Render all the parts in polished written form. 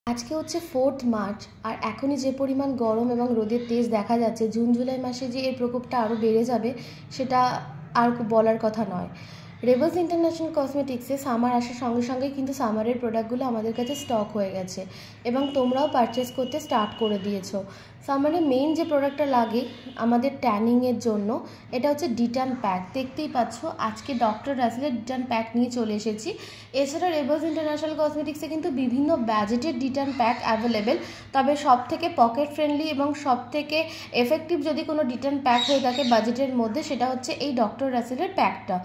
আজকে হচ্ছে 4th March আর এখনই যে পরিমাণ গরম এবং রোদের তেজ দেখা যাচ্ছে, জুন জুলাই মাসে যে এর প্রকোপটা আরও বেড়ে যাবে সেটা আর বলার কথা নয়। রেবলস ইন্টারন্যাশনাল কসমেটিক্সে সামার আসার সঙ্গে সঙ্গেই কিন্তু সামারের প্রোডাক্টগুলো আমাদের কাছে স্টক হয়ে গেছে এবং তোমরাও পারচেস করতে স্টার্ট করে দিয়েছো। সামারে মেইন যে প্রোডাক্টটা লাগে আমাদের ট্যানিংয়ের জন্য, এটা হচ্ছে ডিটান প্যাক। দেখতেই পাচ্ছ আজকে ডক্টর রাসেলের ডিটান প্যাক নিয়ে চলে এসেছি। এছাড়া রেবলস ইন্টারন্যাশনাল কসমেটিক্সে কিন্তু বিভিন্ন ব্যাজেটের ডিটান প্যাক অ্যাভেলেবেল, তবে সব থেকে পকেট ফ্রেন্ডলি এবং সব থেকে এফেক্টিভ যদি কোনো ডিটান প্যাক হয়ে থাকে বাজেটের মধ্যে, সেটা হচ্ছে এই ডক্টর রাসেলের প্যাকটা।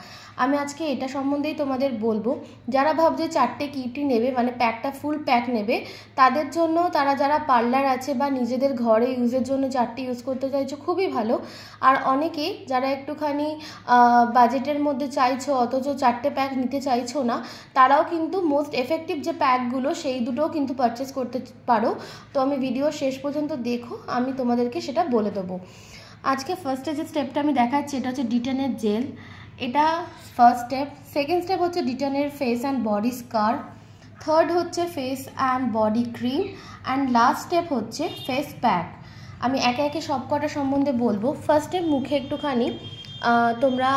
আমি আজকে এটা সম্বন্ধেই তোমাদের বলবো। যারা ভাবছে 4টে কিটি নেবে, মানে প্যাকটা ফুল প্যাক নেবে, তাদের জন্য, তারা যারা পার্লার আছে বা নিজেদের ঘরে ইউজের জন্য 4টে ইউজ করতে চাইছো খুবই ভালো। আর অনেকেই যারা একটুখানি বাজেটের মধ্যে চাইছো অথচ 4টে প্যাক নিতে চাইছো না, তারাও কিন্তু মোস্ট এফেক্টিভ যে প্যাকগুলো সেই দুটোও কিন্তু পারচেস করতে পারো। তো আমি ভিডিও শেষ পর্যন্ত দেখো, আমি তোমাদেরকে সেটা বলে দেবো। আজকে ফার্স্টে যে স্টেপটা আমি দেখাচ্ছি এটা হচ্ছে ডিটানের জেল। এটা ফার্স্ট স্টেপ। সেকেন্ড স্টেপ হচ্ছে ডিটানের face and body scrub. Third হচ্ছে face and body cream. And last step হচ্ছে ফেস প্যাক। আমি একে একে সব কটা সম্বন্ধে বলবো। ফার্স্ট স্টেপ, মুখে একটুখানি তোমরা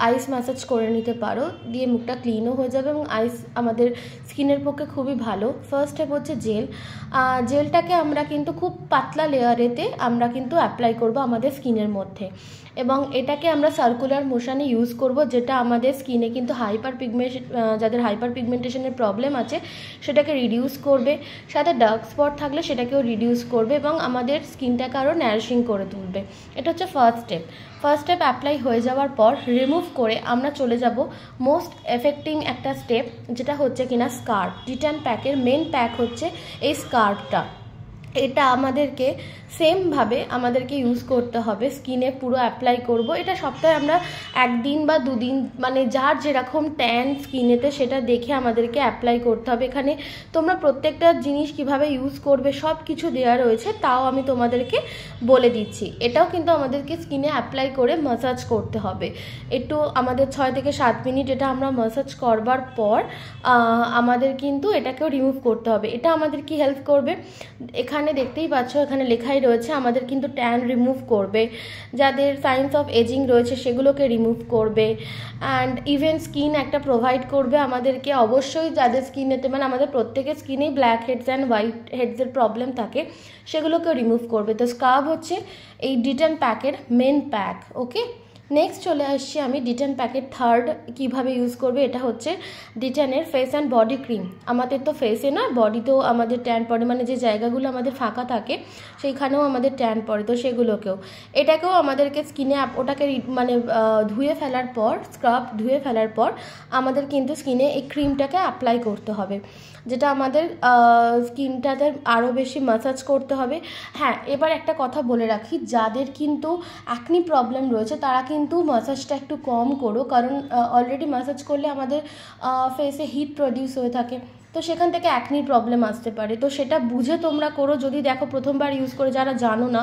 আইস ম্যাসাজ করে নিতে পারো, দিয়ে মুখটা ক্লিনও হয়ে যাবে এবং আইস আমাদের স্কিনের পক্ষে খুবই ভালো। ফার্স্ট স্টেপ হচ্ছে জেল। জেলটাকে আমরা কিন্তু খুব পাতলা লেয়ারেতে আমরা কিন্তু অ্যাপ্লাই করব আমাদের স্কিনের মধ্যে, এবং এটাকে আমরা সার্কুলার মোশনে ইউজ করব, যেটা আমাদের স্কিনে কিন্তু যাদের হাইপার পিগমেন্টেশনের প্রবলেম আছে সেটাকে রিডিউস করবে, সাথে ডার্ক স্পট থাকলে সেটাকেও রিডিউস করবে এবং আমাদের স্কিনটাকে আরও নারিশিং করে তুলবে। এটা হচ্ছে first step. First step apply হয়ে যাওয়ার পর রিমুভ করে আমরা চলে যাব মোস্ট এফেক্টিভ একটা স্টেপ, যেটা হচ্ছে কিনা স্কার্ফ। ডিটান প্যাকের মেন প্যাক হচ্ছে এই স্কার্ফটা। এটা আমাদেরকে সেমভাবে আমাদেরকে ইউজ করতে হবে, স্কিনে পুরো অ্যাপ্লাই করব। এটা সপ্তাহে আমরা 1 দিন বা 2 দিন, মানে যার যেরকম ট্যান স্কিনেতে সেটা দেখে আমাদেরকে অ্যাপ্লাই করতে হবে। এখানে তোমরা প্রত্যেকটা জিনিস কিভাবে ইউজ করবে সব কিছু দেওয়া রয়েছে, তাও আমি তোমাদেরকে বলে দিচ্ছি। এটাও কিন্তু আমাদেরকে স্কিনে অ্যাপ্লাই করে ম্যাসাজ করতে হবে একটু, আমাদের 6 থেকে 7 মিনিট এটা আমরা ম্যাসাজ করবার পর আমাদের কিন্তু এটাকেও রিমুভ করতে হবে। এটা আমাদের কি হেল্প করবে, এখানে দেখতেই পাচ্ছ এখানে লেখাই রয়েছে আমাদের কিন্তু ট্যান রিমুভ করবে, যাদের সাইন্স অফ এজিং রয়েছে সেগুলোকে রিমুভ করবে, অ্যান্ড ইভেন স্কিন একটা প্রোভাইড করবে আমাদেরকে। অবশ্যই যাদের স্কিনেতে, মানে আমাদের প্রত্যেকের স্কিনেই ব্ল্যাক হেডস অ্যান্ড হোয়াইট হেডসের প্রবলেম থাকে, সেগুলোকেও রিমুভ করবে। তো স্কার্ফ হচ্ছে এই ডিটান প্যাকের মেন প্যাক। ওকে, নেক্সট চলে আসছি আমি ডিটান প্যাকেট থার্ড কিভাবে ইউজ করবে। এটা হচ্ছে ডিটানের ফেস অ্যান্ড বডি ক্রিম। আমাদের তো ফেসে না, বডিতেও আমাদের ট্যান পড়ে, মানে যে জায়গাগুলো আমাদের ফাঁকা থাকে সেইখানেও আমাদের ট্যান পড়ে, তো সেগুলোকেও এটাকেও আমাদেরকে স্কিনে ওটাকে মানে ধুয়ে ফেলার পর, স্ক্রাব ধুয়ে ফেলার পর আমাদের কিন্তু স্কিনে এই ক্রিমটাকে অ্যাপ্লাই করতে হবে, যেটা আমাদের স্কিনটাতে আরও বেশি ম্যাসাজ করতে হবে। হ্যাঁ, এবার একটা কথা বলে রাখি, যাদের কিন্তু অ্যাকনি প্রবলেম রয়েছে তারা কিন্তু ম্যাসাজটা একটু কম করো, কারণ অলরেডি ম্যাসাজ করলে আমাদের ফেসে হিট প্রডিউস হয়ে থাকে, তো সেখান থেকে অ্যাকনির প্রবলেম আসতে পারে। তো সেটা বুঝে তোমরা করো। যদি দেখো প্রথমবার ইউজ করে, যারা জানো না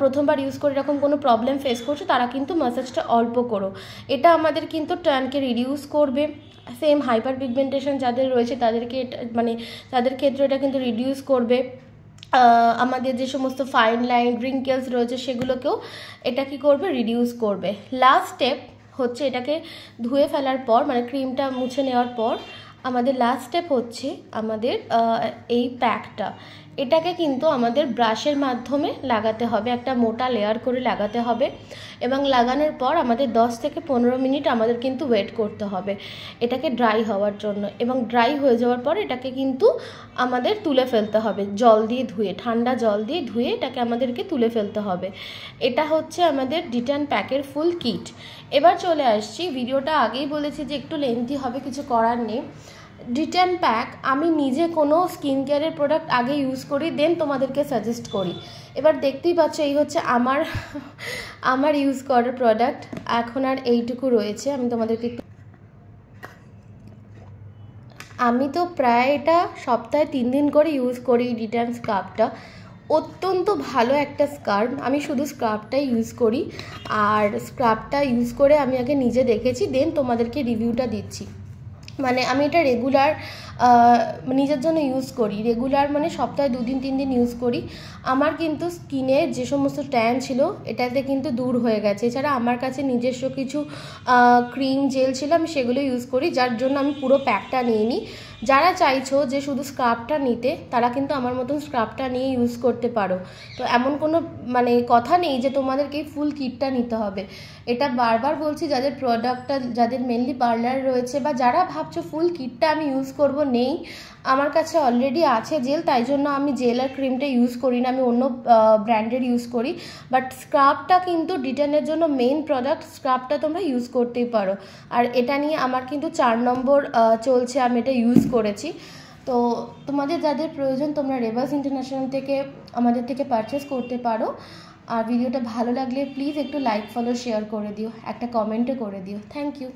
প্রথমবার ইউজ করে এরকম কোনো প্রবলেম ফেস করছো, তারা কিন্তু ম্যাসাজটা অল্প করো। এটা আমাদের কিন্তু ট্যানকে রিডিউস করবে। সেম হাইপার পিগমেন্টেশন যাদের রয়েছে তাদেরকে এটা, মানে তাদের ক্ষেত্রে এটা কিন্তু রিডিউস করবে। আমাদের যে সমস্ত ফাইন লাইন রিঙ্কেলস রয়েছে সেগুলোকেও এটা কি করবে, রিডিউস করবে। লাস্ট স্টেপ হচ্ছে এটাকে ধুয়ে ফেলার পর, মানে ক্রিমটা মুছে নেওয়ার পর আমাদের লাস্ট স্টেপ হচ্ছে আমাদের এই প্যাকটা। এটাকে কিন্তু আমাদের ব্রাশের মাধ্যমে লাগাতে হবে, একটা মোটা লেয়ার করে লাগাতে হবে, এবং লাগানোর পর আমাদের 10 থেকে 15 মিনিট আমাদের কিন্তু ওয়েট করতে হবে এটাকে ড্রাই হওয়ার জন্য, এবং ড্রাই হয়ে যাওয়ার পর এটাকে কিন্তু আমাদের তুলে ফেলতে হবে জল দিয়ে ধুয়ে, ঠান্ডা জল দিয়ে ধুয়ে এটাকে আমাদেরকে তুলে ফেলতে হবে। এটা হচ্ছে আমাদের ডিটান প্যাকের ফুল কিট। এবার চলে আসছি, ভিডিওটা আগেই বলেছি যে একটু লেন্থি হবে, কিছু করার নেই। ডিটান প্যাক আমি নিজে কোনো স্কিন কেয়ারের প্রোডাক্ট আগে ইউজ করি, দেন তোমাদেরকে সাজেস্ট করি। এবার দেখতেই পাচ্ছ এই হচ্ছে আমার ইউজ করার প্রোডাক্ট। এখন আর এইটুকু রয়েছে, আমি তোমাদেরকে আমি তো প্রায় এটা সপ্তাহে 3 দিন করে ইউজ করি। ডিটান স্কার্ফটা অত্যন্ত ভালো একটা স্কার্ফ, আমি শুধু স্কার্ফটাই ইউজ করি, আর স্কার্ফটা ইউজ করে আমি আগে নিজে দেখেছি, দেন তোমাদেরকে রিভিউটা দিচ্ছি। মানে আমি এটা রেগুলার নিজের জন্য ইউজ করি, রেগুলার মানে সপ্তাহে 2 দিন 3 দিন ইউজ করি। আমার কিন্তু স্কিনে যে সমস্ত ট্যান ছিল এটাতে কিন্তু দূর হয়ে গেছে। এছাড়া আমার কাছে নিজস্ব কিছু ক্রিম জেল ছিল, আমি সেগুলো ইউজ করি, যার জন্য আমি পুরো প্যাকটা নিয়ে নিই। যারা চাইছো যে শুধু স্ক্রাবটা নিতে, তারা কিন্তু আমার মতন স্ক্রাবটা নিয়ে ইউজ করতে পারো। তো এমন কোনো মানে কথা নেই যে তোমাদেরকে ফুল কিটটা নিতে হবে। এটা বারবার বলছি, যাদের প্রোডাক্টটা, যাদের মেনলি পার্লার রয়েছে বা যারা ভাবছো ফুল কিটটা আমি ইউজ করব, নেই, আমার কাছে অলরেডি আছে জেল, তাই জন্য আমি জেল আর ক্রিমটা ইউজ করি না, আমি অন্য ব্র্যান্ডের ইউজ করি। বাট স্ক্রাবটা কিন্তু ডিটেনের জন্য মেইন প্রোডাক্ট, স্ক্রাবটা তোমরা ইউজ করতেই পারো। আর এটা নিয়ে আমার কিন্তু 4 নম্বর চলছে, আমি এটা ইউজ করেছি। তো তোমাদের যাদের প্রয়োজন তোমরা রেভাস ইন্টারন্যাশনাল থেকে আমাদের থেকে পারচেস করতে পারো। আর ভিডিওটা ভালো লাগলে প্লিজ একটু লাইক ফলো শেয়ার করে দিও, একটা কমেন্টও করে দিও। Thank you.